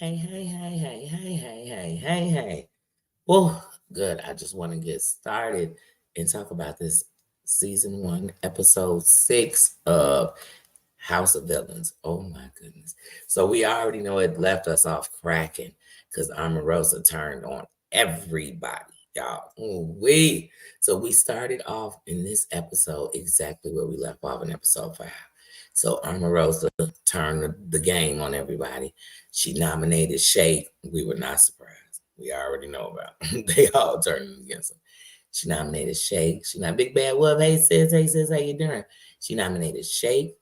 Hey, hey, hey, hey, hey, hey, hey, hey, hey. Well, good. I just want to get started and talk about this season one, episode six of House of Villains. Oh my goodness. So we already know it left us off cracking because Omarosa turned on everybody, y'all. We so we started off in this episode exactly where we left off in episode five. So Omarosa turned the game on everybody. She nominated Shake. We were not surprised. We already know about they all turned against her. She nominated Shake. She not Big Bad Wolf. Hey sis, how you doing? She nominated Shake.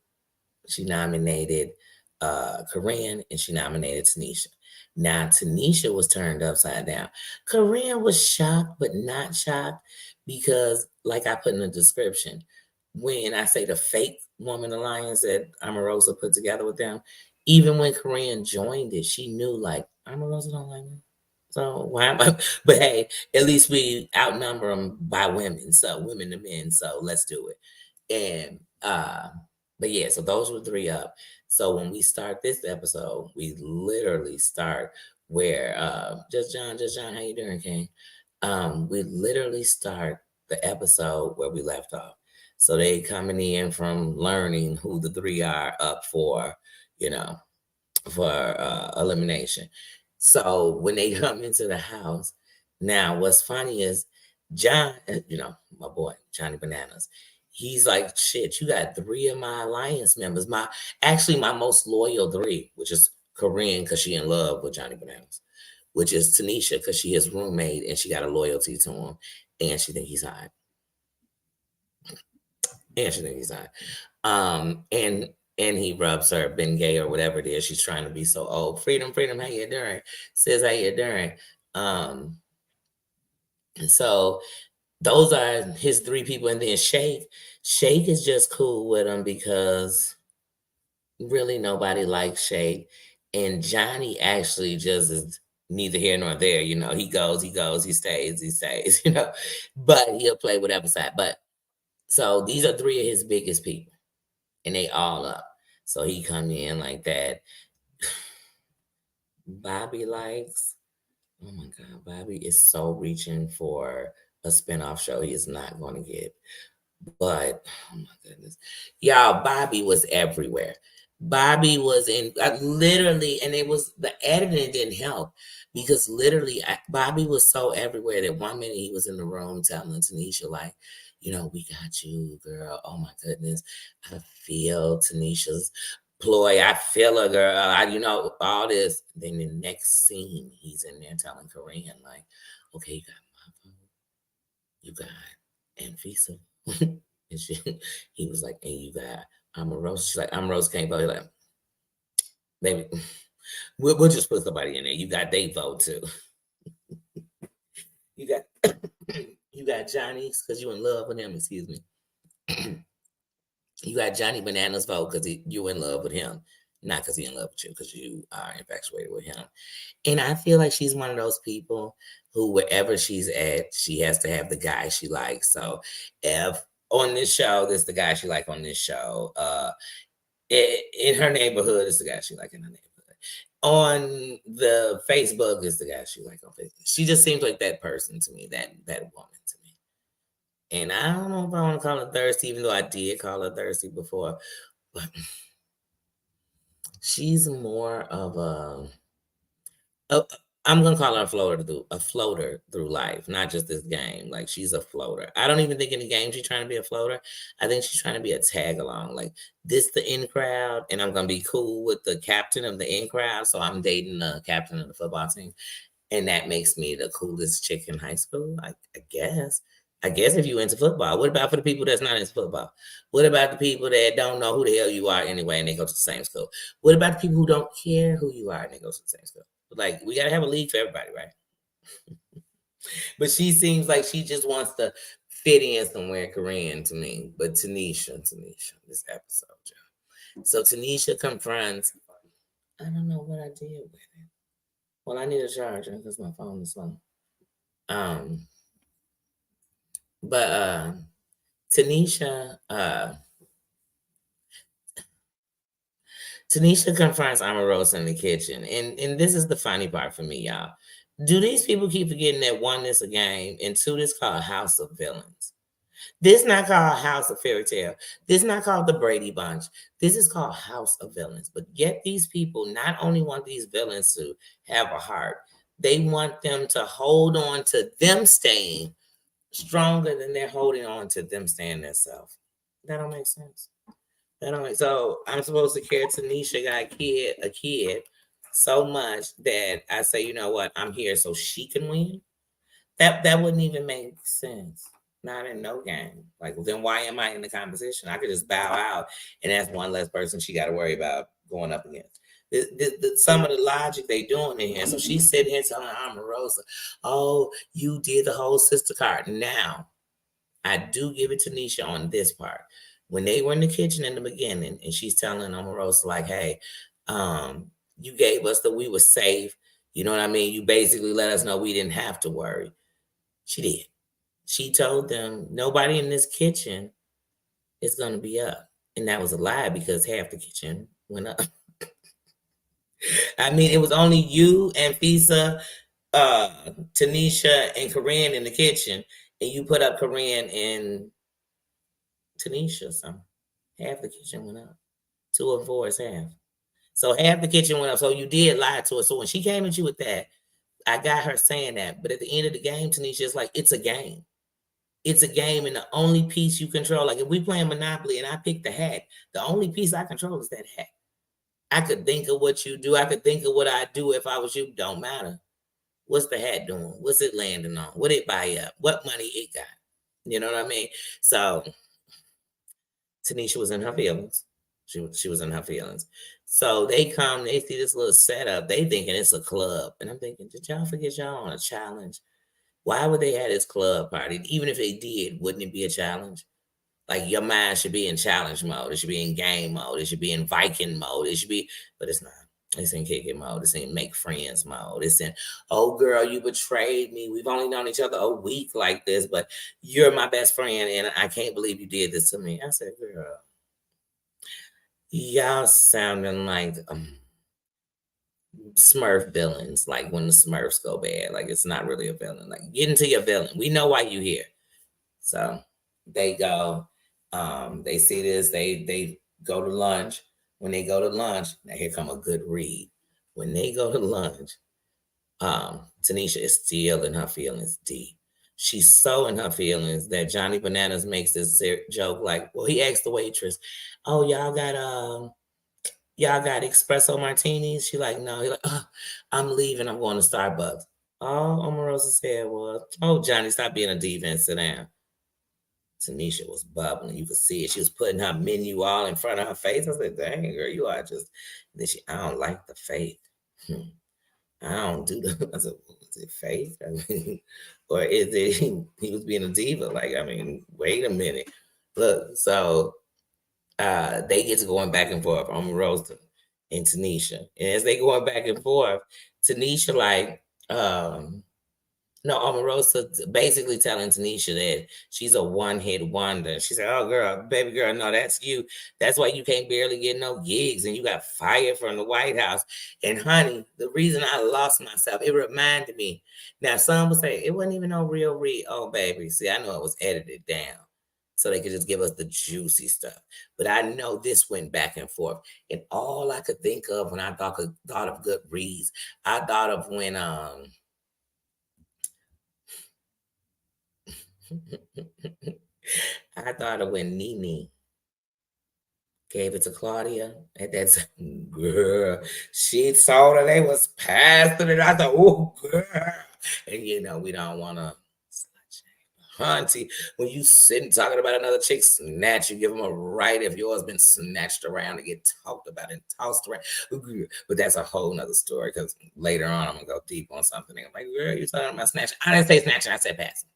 She nominated Corinne, and she nominated Tanisha. Now Tanisha was turned upside down. Corinne was shocked, but not shocked because, like I put in the description, when I say the fake woman alliance that Omarosa put together with them, even when Corinne joined it, she knew like Omarosa don't like me. So why am I? But hey, at least we outnumber them by women, so women to men. So let's do it. And but yeah, so those were three up. So when we start this episode, we literally start where just John, how you doing, King? We literally start the episode where we left off. So they coming in from learning who the three are up for, you know, for elimination. So when they come into the house, now what's funny is John, my boy Johnny Bananas. He's like, shit, you got three of my alliance members. My most loyal three, which is Corinne because she in love with Johnny Bananas, which is Tanisha because she his roommate and she got a loyalty to him, and she think he's hot, and she think he's hot. And he rubs her Ben Gay or whatever it is. She's trying to be so old. Freedom, freedom, how you doing? Says how you doing? Um, so those are his three people, and then Shake. Shake is just cool with him because really nobody likes Shake, and Johnny actually just is neither here nor there. He goes, he goes, he stays. But he'll play whatever side. But so these are three of his biggest people, and they all up. So he come in like that. Bobby likes. Oh my God, Bobby is so reaching for a spinoff show he is not going to get. But oh my goodness, y'all, Bobby was everywhere. Bobby was in literally, and it was the editing didn't help because literally Bobby was so everywhere that one minute he was in the room telling Tanisha like, we got you, girl. Oh my goodness, I feel Tanisha's ploy. I feel her, girl. All this. Then the next scene, he's in there telling Corinne like, okay, you got my vote, you got Anfisa. And he was like, and you got Omarosa. She's like, Omarosa can't vote. He's like, baby, we'll just put somebody in there. You got they vote too. You got you got Johnny because you in love with him. Excuse me. You got Johnny Bananas vote because you in love with him, not because he in love with you because you are infatuated with him. And I feel like she's one of those people who, wherever she's at, she has to have the guy she likes. So if on this show, this is the guy she like on this show. In her neighborhood, it's the guy she like in her neighborhood. On the Facebook, is the guy she like on Facebook. She just seems like that person to me, that woman to me. And I don't know if I want to call her thirsty, even though I did call her thirsty before. But she's more of a I'm gonna call her a floater through life, not just this game. Like she's a floater. I don't even think in the game she's trying to be a floater. I think she's trying to be a tag along. Like this the in crowd, and I'm gonna be cool with the captain of the in crowd. So I'm dating the captain of the football team, and that makes me the coolest chick in high school. I guess. I guess if you into football, what about for the people that's not into football? What about the people that don't know who the hell you are anyway, and they go to the same school? What about the people who don't care who you are and they go to the same school? Like we gotta have a league for everybody, right? But she seems like she just wants to fit in somewhere, Korean to me. But Tanisha, this episode, Joe. So Tanisha confronts. I don't know what I did with it. Well, I need a charger because my phone is slow. Um, but Tanisha, Tanisha confronts Omarosa in the kitchen. And this is the funny part for me, y'all. Do these people keep forgetting that one, is a game, and two, this called House of Villains? This not called House of Fairy Tale. This not called the Brady Bunch. This is called House of Villains. But yet these people not only want these villains to have a heart, they want them to hold on to them staying stronger than they're holding on to them staying themselves. That don't make sense. That don't make, so I'm supposed to care Tanisha got a kid so much that I say, you know what, I'm here so she can win. That wouldn't even make sense. Not in no game. Like, well, then why am I in the competition? I could just bow out, and that's one less person she got to worry about going up against. Some of the logic they doing in here. So she's sitting here telling Omarosa, "Oh, you did the whole sister card." Now, I do give it to Nisha on this part. When they were in the kitchen in the beginning, and she's telling Omarosa like, "Hey, you gave us that we were safe. You know what I mean? You basically let us know we didn't have to worry." She did. She told them nobody in this kitchen is going to be up. And that was a lie because half the kitchen went up. I mean, it was only you and Fisa, Tanisha, and Corinne in the kitchen. And you put up Corinne and Tanisha. So half the kitchen went up. 2 and 4 is half. So half the kitchen went up. So you did lie to her. So when she came at you with that, I got her saying that. But at the end of the game, Tanisha is like, it's a game. It's a game, and the only piece you control, like if we playing Monopoly and I pick the hat, the only piece I control is that hat. I could think of what you do. I could think of what I'd do if I was you. Don't matter. What's the hat doing? What's it landing on? What it buy up? What money it got? You know what I mean? So Tanisha was in her feelings. She was in her feelings. So they come, they see this little setup. They thinking it's a club, and I'm thinking, did y'all forget y'all on a challenge? Why would they have this club party? Even if they did, wouldn't it be a challenge? Like your mind should be in challenge mode. It should be in game mode. It should be in Viking mode. It should be, but it's not. It's in kick it mode. It's in make friends mode. It's in, oh girl, you betrayed me. We've only known each other a week like this, but you're my best friend, and I can't believe you did this to me. I said, girl, y'all sounding like Smurf villains, like when the Smurfs go bad. Like it's not really a villain. Like get into your villain. We know why you here. So they go, they see this, they go to lunch. When they go to lunch, now here come a good read. When they go to lunch, Tanisha is still in her feelings deep. She's so in her feelings that Johnny Bananas makes this joke like, well, he asked the waitress, "Oh, y'all got espresso martinis?" She like, "No." He like, "I'm leaving. I'm going to Starbucks." All Omarosa said was, "Oh, Johnny, stop being a diva and sit down." Tanisha was bubbling. You could see it. She was putting her menu all in front of her face. I said, dang, girl, you are just. And then I don't like the faith. I don't do the. I said, is it faith? I mean, or is it he was being a diva? Like, I mean, wait a minute. Look, so they get to going back and forth, Omarosa and Tanisha. And as they going back and forth, Tanisha like, no, Omarosa basically telling Tanisha that she's a one-hit wonder. She said, "Oh, girl, baby girl, no, that's you. That's why you can't barely get no gigs, and you got fired from the White House." And honey, the reason I lost myself, it reminded me. Now, some would say it wasn't even no real read. Oh, baby, see, I know it was edited down so they could just give us the juicy stuff. But I know this went back and forth, and all I could think of when I thought of good reads, I thought of when I thought of when Nene gave it to Claudia. And that's girl. She told her they was passing it. I thought, oh girl. And we don't wanna Hunty, when you sitting talking about another chick snatch, you give them a right if yours been snatched around and get talked about and tossed around. But that's a whole nother story because later on I'm gonna go deep on something. I'm like, girl, you talking about snatch? I didn't say snatching, I said passing.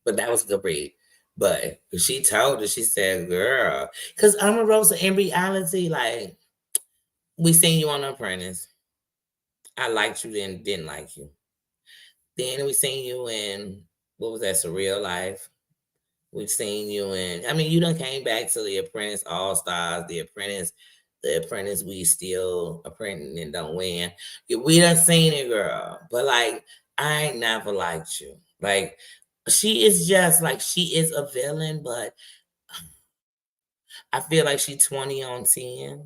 But that was a good read. But she told her, she said, girl, because Omarosa in reality, like, we seen you on The Apprentice. I liked you then, didn't like you. Then we seen you in, what was that, Surreal Life? We've seen you in, I mean, you done came back to The Apprentice All Stars, The Apprentice, The Apprentice, we still apprenticing and don't win. We done seen it, girl. But like, I ain't never liked you. Like, she is just like she is a villain, but I feel like she 20 on 10.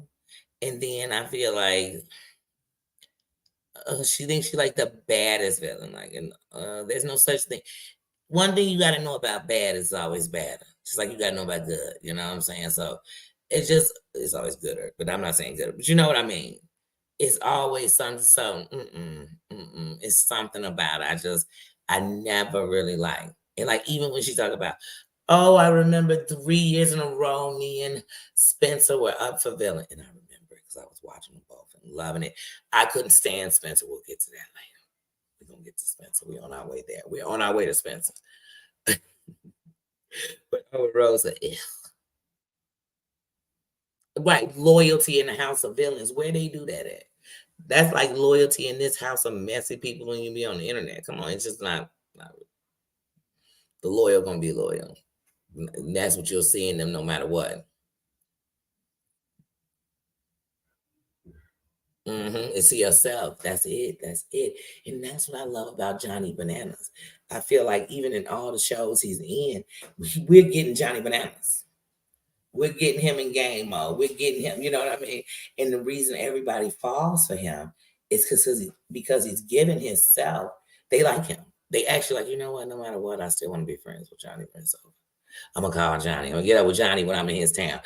And then I feel like she thinks she like the baddest villain. Like, and there's no such thing. One thing you got to know about bad is always better. Just like you got to know about good. You know what I'm saying? So it's always gooder. But I'm not saying gooder. But you know what I mean? It's always something. So it's something about it. I never really like. And like even when she talk about, oh, I remember 3 years in a row, me and Spencer were up for villain, and I remember because I was watching them both and loving it. I couldn't stand Spencer. We'll get to that later. We're gonna get to Spencer. We're on our way there. We're on our way to Spencer. But Rosa, right? Loyalty in the House of Villains. Where they do that at? That's like loyalty in this house of messy people when you be on the internet. Come on, it's just not the loyal gonna be loyal. And that's what you'll see in them no matter what. It's yourself. That's it. That's it. And that's what I love about Johnny Bananas. I feel like even in all the shows he's in, we're getting Johnny Bananas. We're getting him in game mode. We're getting him, you know what I mean? And the reason everybody falls for him is because he's given himself. They like him. They actually like, you know what? No matter what, I still want to be friends with Johnny Bananas. I'm gonna call Johnny. I'm gonna get up with Johnny when I'm in his town.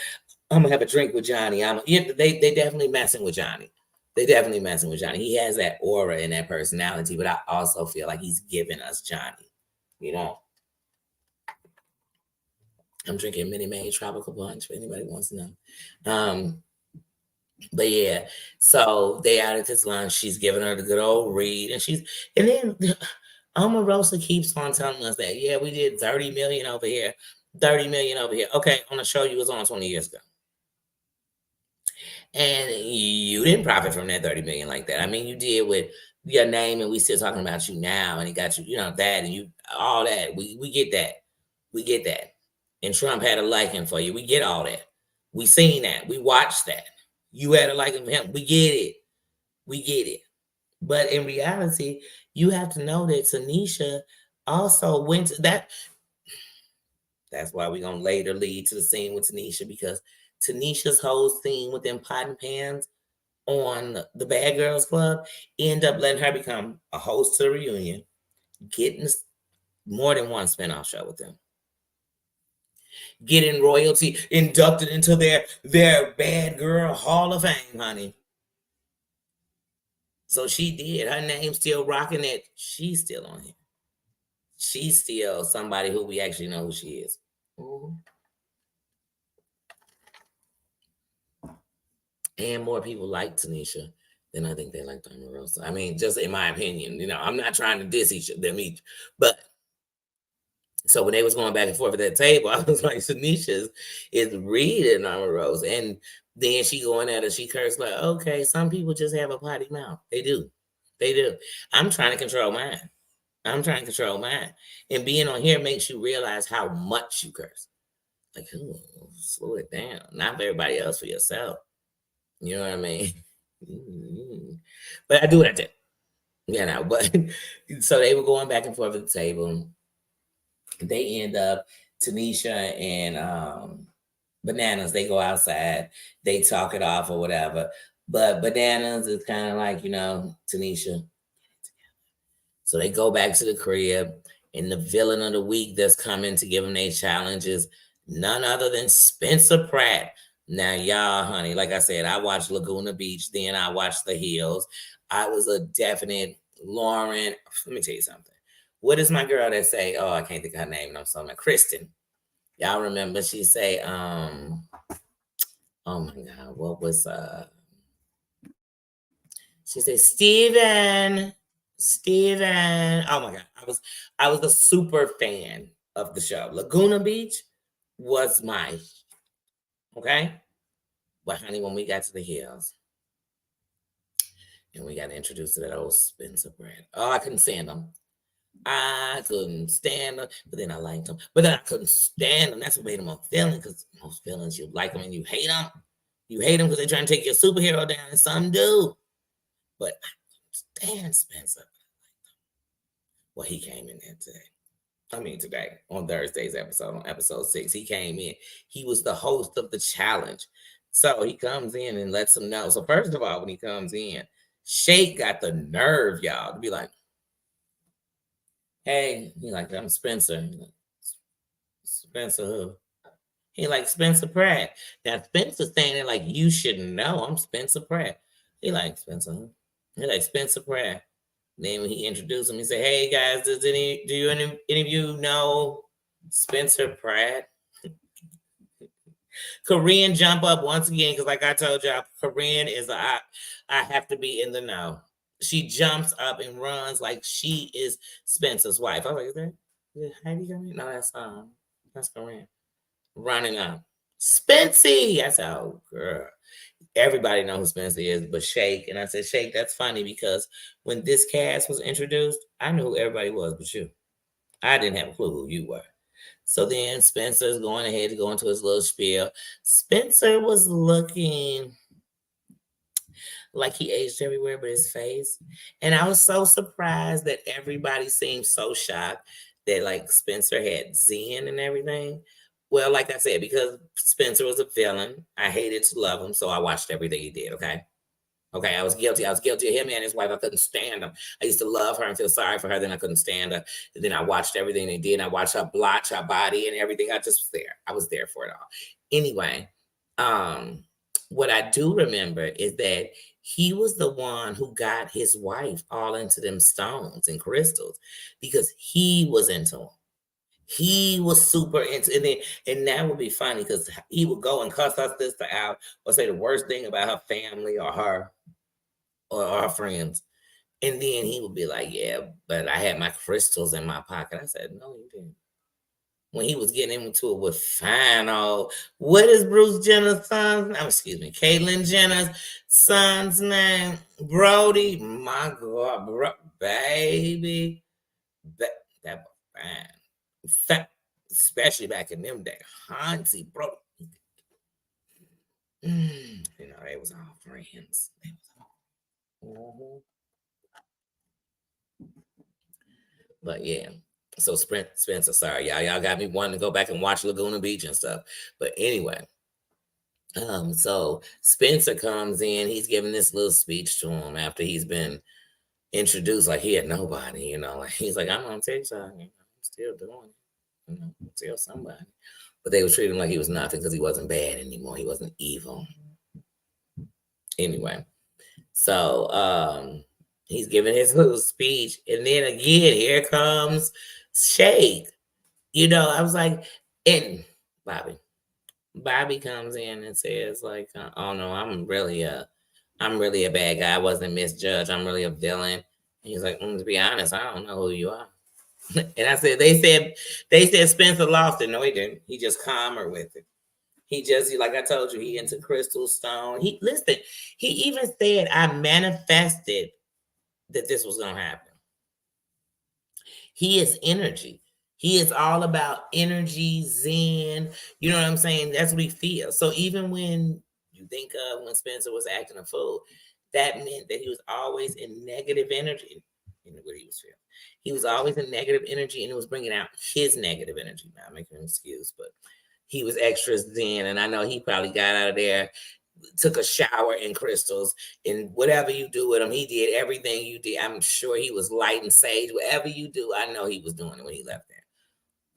I'm gonna have a drink with Johnny. They definitely messing with Johnny. They definitely messing with Johnny. He has that aura and that personality, but I also feel like he's giving us Johnny. You know, I'm drinking Minute Maid Tropical Punch. If anybody wants to know, but yeah. So they out at this lunch. She's giving her the good old read, and then Omarosa keeps on telling us that yeah, we did 30 million over here, 30 million over here. Okay, on a show you was on 20 years ago. And you didn't profit from that 30 million like that. I mean, you did with your name, and we still talking about you now, and it got you, you know, that and you all that. We get that. We get that. And Trump had a liking for you. We get all that. We seen that. We watched that. You had a liking for him. We get it. We get it. But in reality, you have to know that Tanisha also went to that. That's why we're gonna later lead to the scene with Tanisha, because Tanisha's whole scene with them pot and pans on the Bad Girls Club end up letting her become a host to the reunion, getting more than one spinoff show with them, getting royalty inducted into their Bad Girl Hall of Fame, honey. So she did. Her name's still rocking it. She's still on here. She's still somebody who we actually know who she is. Mhm. And more people like Tanisha than I think they like Omarosa. I mean, just in my opinion, you know, I'm not trying to diss them each, but so when they was going back and forth at that table, I was like, Tanisha is reading Omarosa, and then she going at her, she cursed like, okay, some people just have a potty mouth. They do, they do. I'm trying to control mine. I'm trying to control mine, and being on here makes you realize how much you curse. Like, ooh, slow it down. Not for everybody else, for yourself. You know what I mean? But I do what I do. You know, but so they were going back and forth at the table. They end up, Tanisha and Bananas, they go outside, they talk it off or whatever. But Bananas is kind of like, you know, Tanisha. So they go back to the crib, and the villain of the week that's coming to give them their challenges, none other than Spencer Pratt. Now, y'all, honey, like I said, I watched Laguna Beach, then I watched The Hills. I was a definite Lauren. Let me tell you something. What is my girl that say, oh, I can't think of her name, and I'm so mad. Kristen. Y'all remember she say, oh my God, what was she said, Steven. Oh my God. I was a super fan of the show. Laguna Beach was my okay. But honey, when we got to the hills and we got introduced to that old Spencer Brand. Oh, I couldn't stand them. I couldn't stand them, but then I liked them. But then I couldn't stand them. That's what made them a villain, because most villains, you like them and you hate them. You hate them because they're trying to take your superhero down, and some do. But I understand Spencer. Well, he came in there today. Today on Thursday's episode, on episode 6, he came in. He was the host of the challenge. So he comes in and lets them know. So, first of all, when he comes in, Shake got the nerve, y'all, to be like, hey, he like, I'm Spencer. Like, Spencer who? He like Spencer Pratt. Now Spencer saying it like you should know. I'm Spencer Pratt. He like Spencer. Who? He like Spencer Pratt. Then when he introduced him, he said, "Hey guys, do any of you know Spencer Pratt?" Korean jump up once again because, like I told y'all, Korean is I have to be in the know. She jumps up and runs like she is Spencer's wife. I was like, "Is that Heidi coming?" No, that's Korean running up. Spency. I said, "Oh girl." Everybody knows who Spencer is, but Shake. And I said, Shake, that's funny because when this cast was introduced, I knew who everybody was but you. I didn't have a clue who you were. So then Spencer's going ahead to go into his little spiel. Spencer was looking like he aged everywhere but his face. And I was so surprised that everybody seemed so shocked that like Spencer had Zen and everything. Well, like I said, because Spencer was a villain, I hated to love him, so I watched everything he did, okay? Okay, I was guilty. I was guilty of him and his wife. I couldn't stand them. I used to love her and feel sorry for her. Then I couldn't stand her. And then I watched everything they did. I watched her blotch her body and everything. I just was there. I was there for it all. Anyway, what I do remember is that he was the one who got his wife all into them stones and crystals because he was into them. He was super into and that would be funny because he would go and cuss her sister out or say the worst thing about her family or her or our friends. And then he would be like, yeah, but I had my crystals in my pocket. I said, no, you didn't. When he was getting into it with fine old, what is Bruce Jenner's son's name? Excuse me, Caitlyn Jenner's son's name? Brody. My God, baby. That was fine. Especially back in them days. Hansi, bro. They was all friends. They was all. But yeah. So Spencer, sorry, y'all got me wanting to go back and watch Laguna Beach and stuff. But anyway, so Spencer comes in, he's giving this little speech to him after he's been introduced like he had nobody, like he's like, I'm on TikTok, I'm still doing it, still somebody. But they were treating him like he was nothing because he wasn't bad anymore. He wasn't evil. Anyway, so he's giving his little speech, and then again, here comes Shake. I was like, and Bobby comes in and says like, oh no, I'm really a bad guy. I wasn't misjudged. I'm really a villain. And he's like, to be honest, I don't know who you are. And I said, they said Spencer lost it. No, he didn't. He just calmer with it. He just, like I told you, he into crystal stone. He even said, I manifested that this was gonna happen. He is energy. He is all about energy, zen. You know what I'm saying? That's what he feels. So even when you think of when Spencer was acting a fool, that meant that he was always in negative energy. You know what he was feeling. He was always in negative energy, and it was bringing out his negative energy. Now, I'm making an excuse, but he was extra zen, and I know he probably got out of there, took a shower in crystals, and whatever you do with him, he did everything you did. I'm sure he was lighting sage. Whatever you do, I know he was doing it when he left there.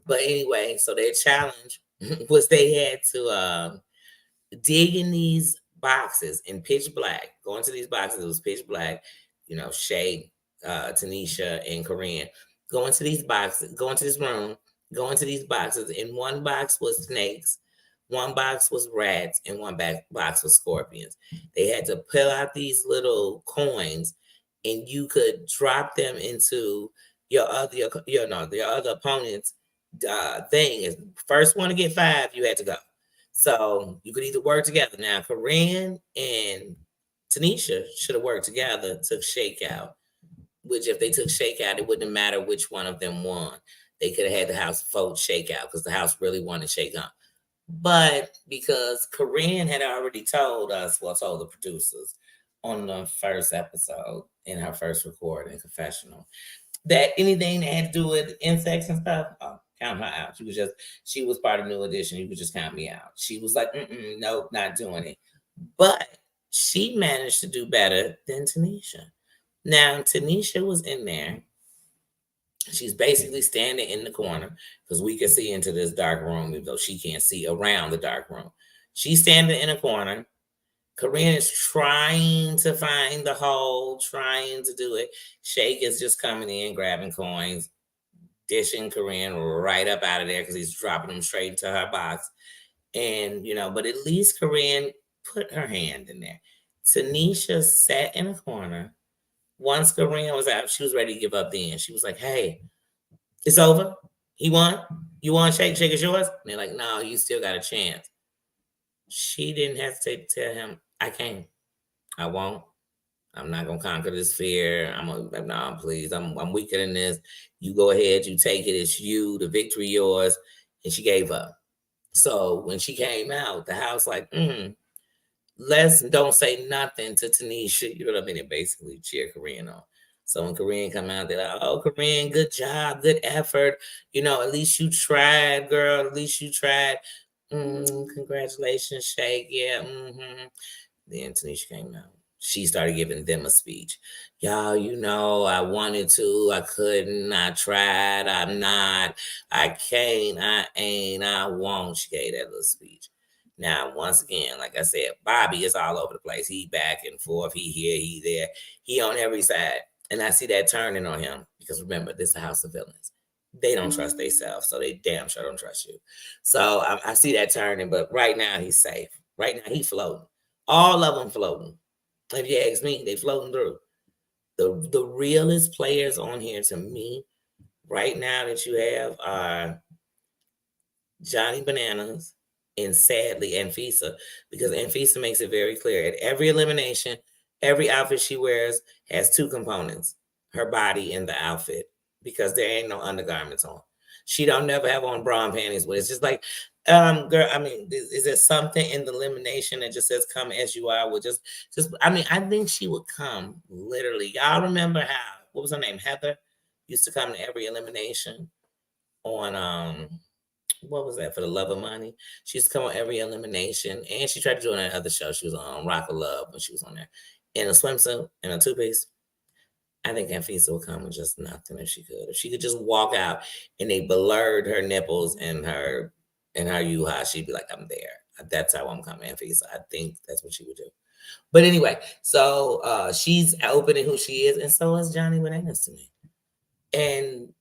But anyway, so their challenge was they had to dig in these boxes in pitch black. Go into these boxes, it was pitch black. Shay, Tanisha, and Corinne go into these boxes, go into this room, go into these boxes. In one box was snakes, one box was rats, and one box was scorpions. They had to pull out these little coins, and you could drop them into your other opponent's thing. Is first one to get 5, you had to go. So you could either work together. Now, Corinne and Tanisha should have worked together, took Shakeout, which if they took Shakeout, it wouldn't matter which one of them won. They could have had the house vote Shakeout because the house really wanted Shake On. But because Corinne had already told us, well, told the producers on the first episode in her first recording confessional, that anything that had to do with insects and stuff, oh, count her out. She was part of New Edition. You could just count me out. She was like, nope, not doing it. But she managed to do better than Tanisha. Now, Tanisha was in there. She's basically standing in the corner because we can see into this dark room, even though she can't see around the dark room. She's standing in a corner. Corinne is trying to find the hole, trying to do it. Shake is just coming in, grabbing coins, dishing Corinne right up out of there because he's dropping them straight into her box. And, but at least Corinne put her hand in there. Tanisha sat in a corner. Once Corinne was out, she was ready to give up then. She was like, hey, it's over. He won. You want Shake? Shake is yours? And they're like, no, you still got a chance. She didn't hesitate to tell him, I can't. I won't. I'm not gonna conquer this fear. No, please. I'm weaker than this. You go ahead, you take it. It's you, the victory yours. And she gave up. So when she came out, the house like, let's don't say nothing to Tanisha. You know what I mean? And basically cheer Corinne on. So when Corinne come out, they're like, oh, Corinne, good job, good effort. At least you tried, girl. At least you tried. Congratulations, Shake. Yeah. Then Tanisha came out. She started giving them a speech. Y'all, I wanted to, I couldn't, I tried, I'm not, I can't, I ain't, I won't. She gave that little speech. Now, once again, like I said, Bobby is all over the place. He back and forth. He here, he there. He on every side. And I see that turning on him because remember, this is a house of villains. They don't trust themselves, so they damn sure don't trust you. So I see that turning, but right now he's safe. Right now he's floating. All of them floating. If you ask me, they floating through. The realest players on here to me right now that you have are Johnny Bananas and sadly Anfisa, because Anfisa makes it very clear at every elimination, every outfit she wears has two components: her body and the outfit, because there ain't no undergarments on. She don't never have on bra and panties, but it's just like, girl, I mean, is there something in the elimination that just says come as you are? With just I mean, I think she would come literally. Y'all remember how, what was her name? Heather used to come to every elimination on what was that, For the Love of Money? She used to come on every elimination, and she tried to do it on another show. She was on Rock of Love when she was on there in a swimsuit and a two-piece. I think Anfisa would come with just nothing if she could. If she could just walk out and they blurred her nipples and her U-ha, she'd be like, I'm there. That's how I'm coming, Anfisa. I think that's what she would do. But anyway, so she's opening who she is, and so is Johnny Bananas to me. And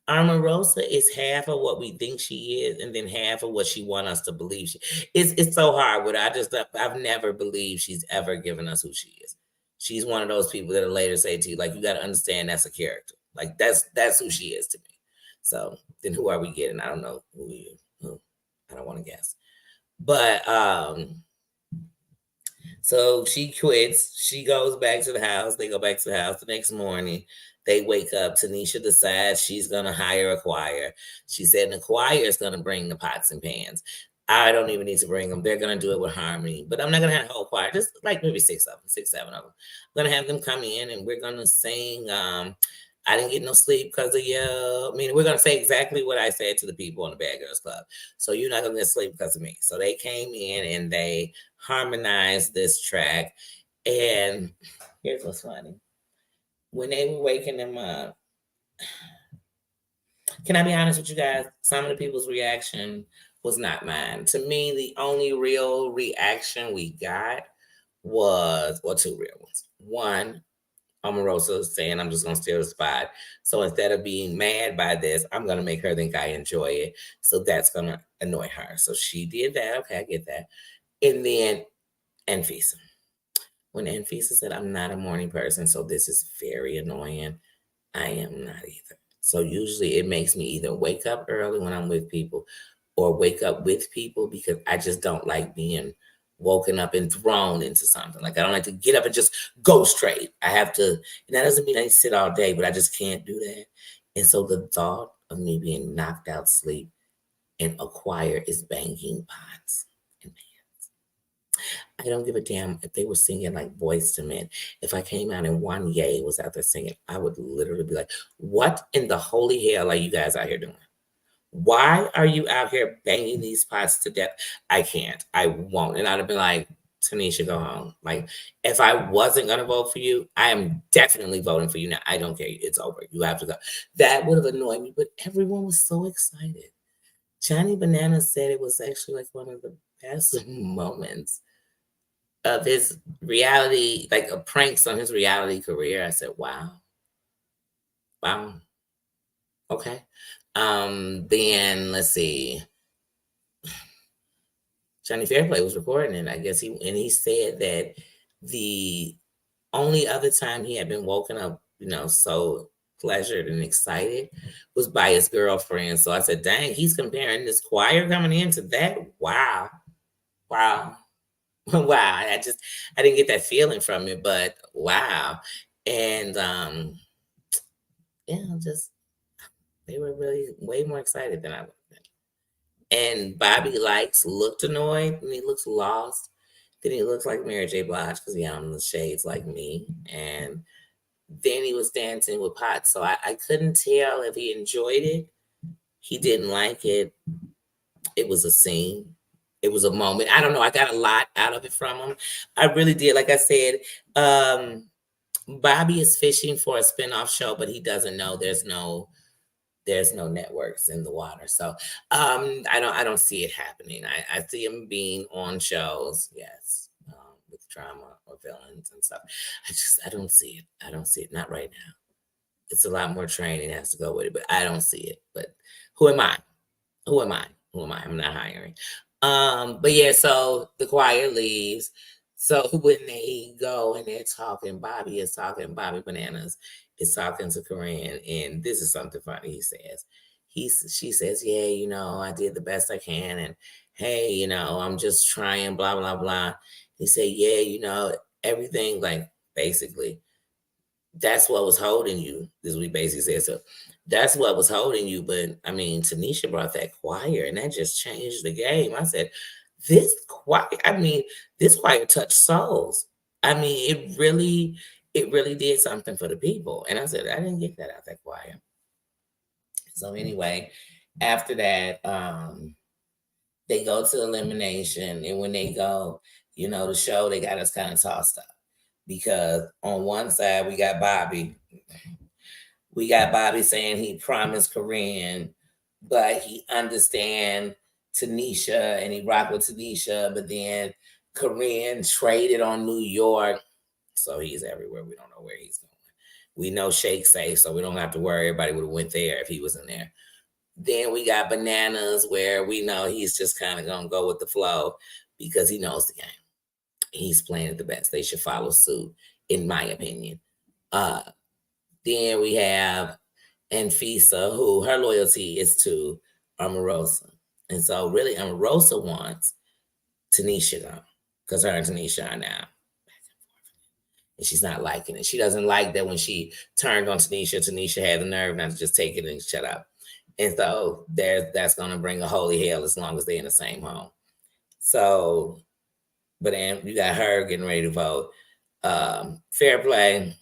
Omarosa is half of what we think she is, and then half of what she wants us to believe she. It's so hard with her. I've never believed she's ever given us who she is. She's one of those people that'll later say to you, like, you got to understand that's a character. Like that's who she is to me. So then who are we getting? I don't know who. I don't want to guess. But so she quits. She goes back to the house. They go back to the house the next morning. They wake up. Tanisha decides she's going to hire a choir. She said the choir is going to bring the pots and pans. I don't even need to bring them. They're going to do it with harmony. But I'm not going to have a whole choir. Just like maybe 6, 7 of them. I'm going to have them come in and we're going to sing I didn't get no sleep because of you. I mean, we're going to say exactly what I said to the people in the Bad Girls Club. So you're not going to get sleep because of me. So they came in and they harmonized this track. And here's what's funny. When they were waking them up, can I be honest with you guys? Some of the people's reaction was not mine. To me, the only real reaction we got was, or two real ones. One, Omarosa saying, I'm just going to steal the spot. So instead of being mad by this, I'm going to make her think I enjoy it. So that's going to annoy her. So she did that. Okay, I get that. And then Anfisa. When Anfisa said, I'm not a morning person, so this is very annoying. I am not either. So usually it makes me either wake up early when I'm with people or wake up with people because I just don't like being woken up and thrown into something. Like I don't like to get up and just go straight. I have to, and that doesn't mean I sit all day, but I just can't do that. And so the thought of me being knocked out sleep and a choir is banging pots and pans. I don't give a damn if they were singing like Boys to Men. If I came out and Wanye was out there singing, I would literally be like, what in the holy hell are you guys out here doing? Why are you out here banging these pots to death? I can't. I won't. And I'd have been like, Tanisha, go home. Like, if I wasn't going to vote for you, I am definitely voting for you now. I don't care. It's over. You have to go. That would have annoyed me, but everyone was so excited. Johnny Banana said it was actually like one of the best moments of his reality, like a pranks on his reality career. I said, wow. Wow. Okay. Then let's see. Johnny Fairplay was recording it. I guess he said that the only other time he had been woken up, so pleasured and excited was by his girlfriend. So I said, dang, he's comparing this choir coming into that. Wow. Wow. Wow. I didn't get that feeling from it, but wow. And just they were really way more excited than I was. And Bobby looked annoyed and he looks lost. Then he looks like Mary J. Blige because he had on the shades like me. And then he was dancing with Potts. So I couldn't tell if he enjoyed it. He didn't like it. It was a scene. It was a moment. I don't know. I got a lot out of it from him. I really did. Like I said, Bobby is fishing for a spinoff show, but he doesn't know there's no networks in the water. So I don't see it happening. I see him being on shows, yes, with drama or villains and stuff. I don't see it. I don't see it. Not right now. It's a lot more training has to go with it, but I don't see it. But who am I? Who am I? Who am I? I'm not hiring. But yeah, so the choir leaves. So when they go and they're talking, Bobby is talking, Bobby Bananas is talking to Corinne, and this is something funny he says. She says, yeah, I did the best I can, and hey, I'm just trying, blah, blah, blah. He said, yeah, everything, like basically, that's what was holding you, is what we basically said. So that's what was holding you. But I mean, Tanisha brought that choir and that just changed the game. I said, this choir touched souls. I mean, it really did something for the people. And I said, I didn't get that out that choir. So anyway, after that, they go to elimination. And when they go, the show, they got us kind of tossed up. Because on one side, we got Bobby. We got Bobby saying he promised Corinne, but he understand Tanisha and he rocked with Tanisha, but then Corinne traded on New York. So he's everywhere. We don't know where he's going. We know Shake safe, so we don't have to worry. Everybody would have went there if he was in there. Then we got Bananas, where we know he's just kind of going to go with the flow because he knows the game. He's playing it the best. They should follow suit, in my opinion. Then we have Anfisa, who her loyalty is to Omarosa. And so really Omarosa wants Tanisha though, because her and Tanisha are now back and forth. And she's not liking it. She doesn't like that when she turned on Tanisha had the nerve not to just take it and shut up. And so that's going to bring a holy hell as long as they're in the same home. So, but then you got her getting ready to vote. Fair play.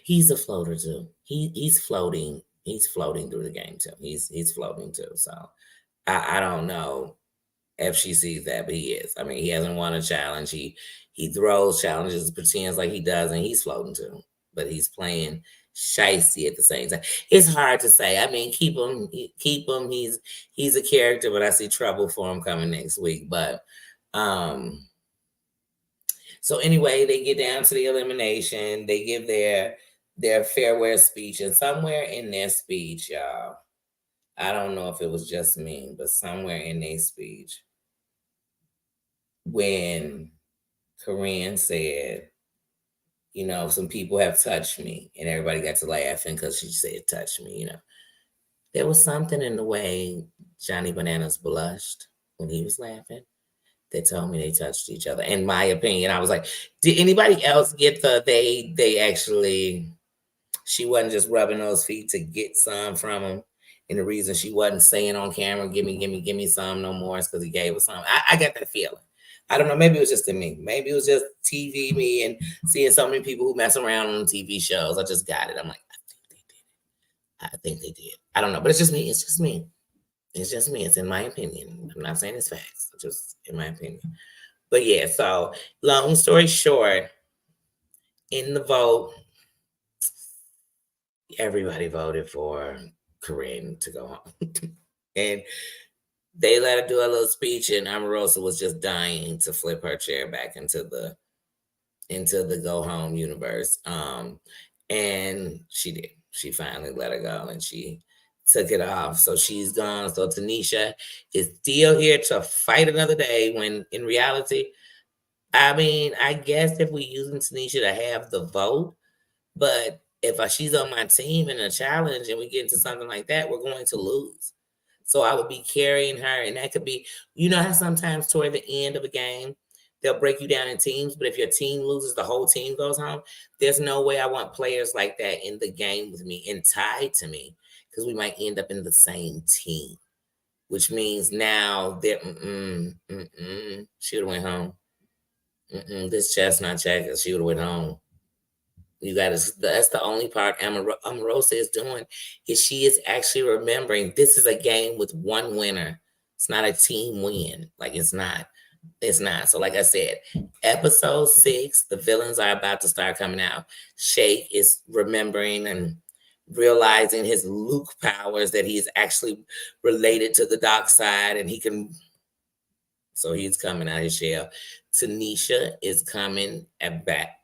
He's a floater too. He's floating. He's floating through the game too. He's floating too. So I don't know if she sees that, but he is. I mean, he hasn't won a challenge. He throws challenges, pretends like he does, and he's floating too. But he's playing shicey at the same time. It's hard to say. I mean, keep him. He's a character, but I see trouble for him coming next week. But so anyway, they get down to the elimination. They give their farewell speech, and somewhere in their speech, y'all, I don't know if it was just me, but somewhere in their speech, when Corinne said, some people have touched me, and everybody got to laughing because she said, touch me, there was something in the way Johnny Bananas blushed when he was laughing that told me they touched each other. In my opinion, I was like, did anybody else get they actually, She wasn't just rubbing those feet to get some from him. And the reason she wasn't saying on camera, give me some no more is because he gave her some. I got that feeling. I don't know. Maybe it was just in me. Maybe it was just TV me and seeing so many people who mess around on TV shows. I just got it. I'm like, I think they did. I don't know. But it's just me. It's just me. It's just me. It's in my opinion. I'm not saying it's facts. It's just in my opinion. But yeah, so long story short, in the vote, everybody voted for Corinne to go home. And they let her do a little speech, and Omarosa was just dying to flip her chair back into the go home universe. And she did. She finally let her go, and she took it off. So she's gone. So Tanisha is still here to fight another day. When in reality, I mean, I guess if we using Tanisha to have the vote, but if she's on my team in a challenge and we get into something like that, we're going to lose. So I would be carrying her, and that could be, you know how sometimes toward the end of a game, they'll break you down in teams, but if your team loses, the whole team goes home. There's no way I want players like that in the game with me and tied to me, because we might end up in the same team, which means now they're, she would have went home. This chestnut checker, she would have went home. You got to. That's the only part Omarosa is doing, is she is actually remembering this is a game with one winner. It's not a team win. Like it's not. It's not. So, like I said, episode 6, the villains are about to start coming out. Shake is remembering and realizing his Luke powers, that he is actually related to the dark side, and he can. So he's coming out of his shell. Tanisha is coming back.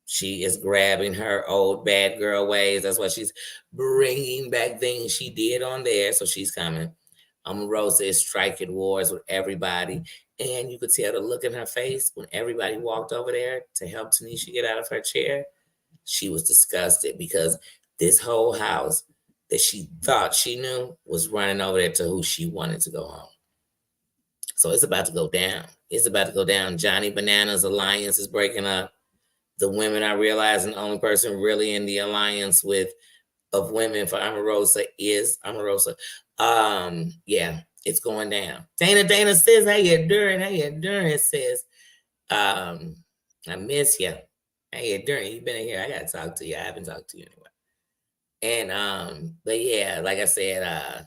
She is grabbing her old bad girl ways. That's why she's bringing back things she did on there. So she's coming. Rosa is striking wars with everybody. And you could tell the look in her face when everybody walked over there to help Tanisha get out of her chair. She was disgusted, because this whole house that she thought she knew was running over there to who she wanted to go home. So it's about to go down. It's about to go down. Johnny Bananas alliance is breaking up. The women are realizing the only person really in the alliance of women for Omarosa is Omarosa. Yeah, it's going down. Dana says, how you doing? How you doing? Says, I miss you. How you doing? You've been in here. I gotta talk to you. I haven't talked to you anyway. And but yeah, like I said,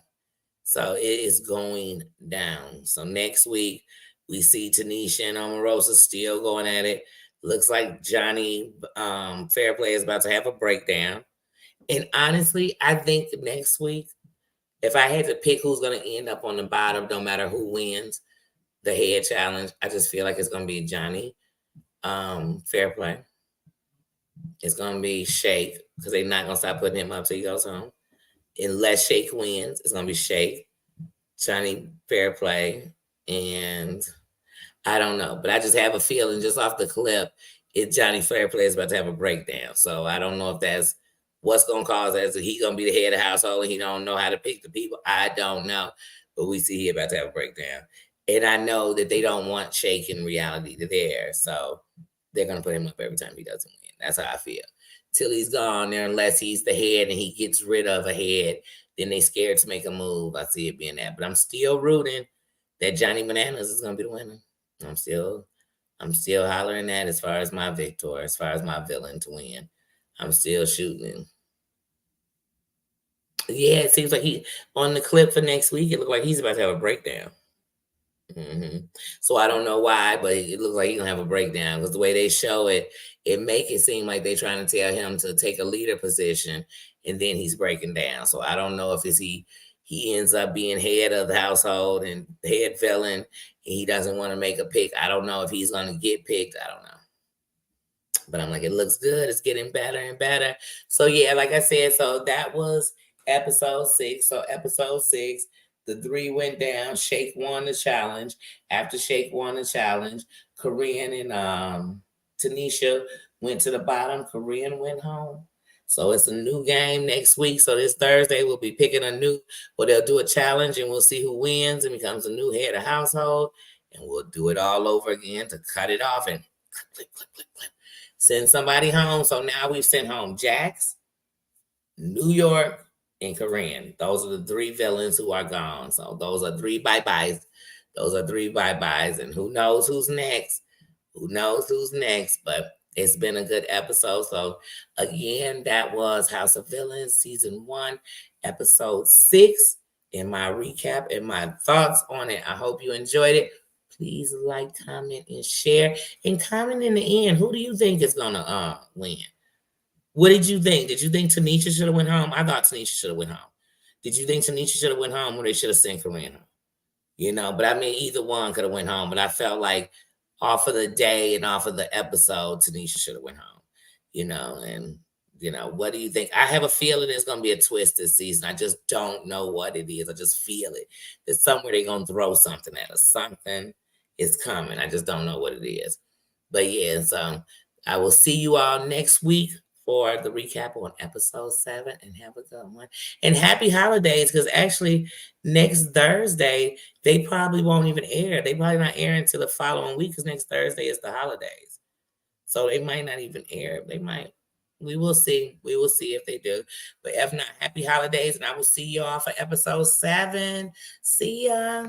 so it is going down. So next week we see Tanisha and Omarosa still going at it. Looks like Johnny Fairplay is about to have a breakdown. And honestly, I think next week, if I had to pick who's going to end up on the bottom, no matter who wins the head challenge, I just feel like it's going to be Johnny Fairplay. It's going to be Shake, because they're not going to stop putting him up till he goes home. Unless Shake wins, it's going to be Shake, Johnny Fairplay, and I don't know, but I just have a feeling just off the clip, Johnny Fairplay is about to have a breakdown. So I don't know if that's what's going to cause that. Is he going to be the head of the household and he don't know how to pick the people? I don't know. But we see he about to have a breakdown. And I know that they don't want Shake in reality there. So they're going to put him up every time he doesn't win. That's how I feel. Till he's gone there, unless he's the head and he gets rid of a head, then they scared to make a move. I see it being that. But I'm still rooting that Johnny Bananas is going to be the winner. I'm still hollering that as far as my victor, as far as my villain to win. I'm still shooting. Yeah, it seems like he on the clip for next week. It looked like he's about to have a breakdown. So I don't know why, but it looks like he's gonna have a breakdown, because the way they show it, it make it seem like they're trying to tell him to take a leader position, and then he's breaking down. So I don't know if he ends up being head of the household and head villain, and he doesn't want to make a pick. I don't know if he's gonna get picked. I don't know. But I'm like, it looks good. It's getting better and better. So yeah, like I said, so that was episode 6. So episode 6, the 3 went down. Shake won the challenge. After Shake won the challenge, Corinne and Tanisha went to the bottom. Corinne went home. So it's a new game next week. So this Thursday we'll be picking they'll do a challenge, and we'll see who wins and becomes a new head of household. And we'll do it all over again to cut it off and clip, clip, clip, clip, clip. Send somebody home. So now we've sent home Jax, New York, and Corinne. Those are the three villains who are gone. So those are three bye-byes. Those are three bye-byes. And who knows who's next? Who knows who's next? But it's been a good episode. So again, that was House of Villains, season 1, episode 6. In my recap and my thoughts on it. I hope you enjoyed it. Please like, comment, and share. And comment in the end. Who do you think is gonna win? What did you think? Did you think Tanisha should have went home? I thought Tanisha should have went home. Did you think Tanisha should have went home, or they should have sent Corinne home? But I mean, either one could have went home. But I felt like off of the day and off of the episode, Tanisha should have went home. And what do you think? I have a feeling it's gonna be a twist this season. I just don't know what it is. I just feel it. That somewhere they're gonna throw something at us. Something is coming. I just don't know what it is. But yeah, so I will see you all next week for the recap on episode 7, and have a good one. And happy holidays, because actually next Thursday, they probably won't even air. They probably not airing until the following week, because next Thursday is the holidays. So they might not even air. They might. We will see. We will see if they do. But if not, happy holidays, and I will see you all for episode 7. See ya.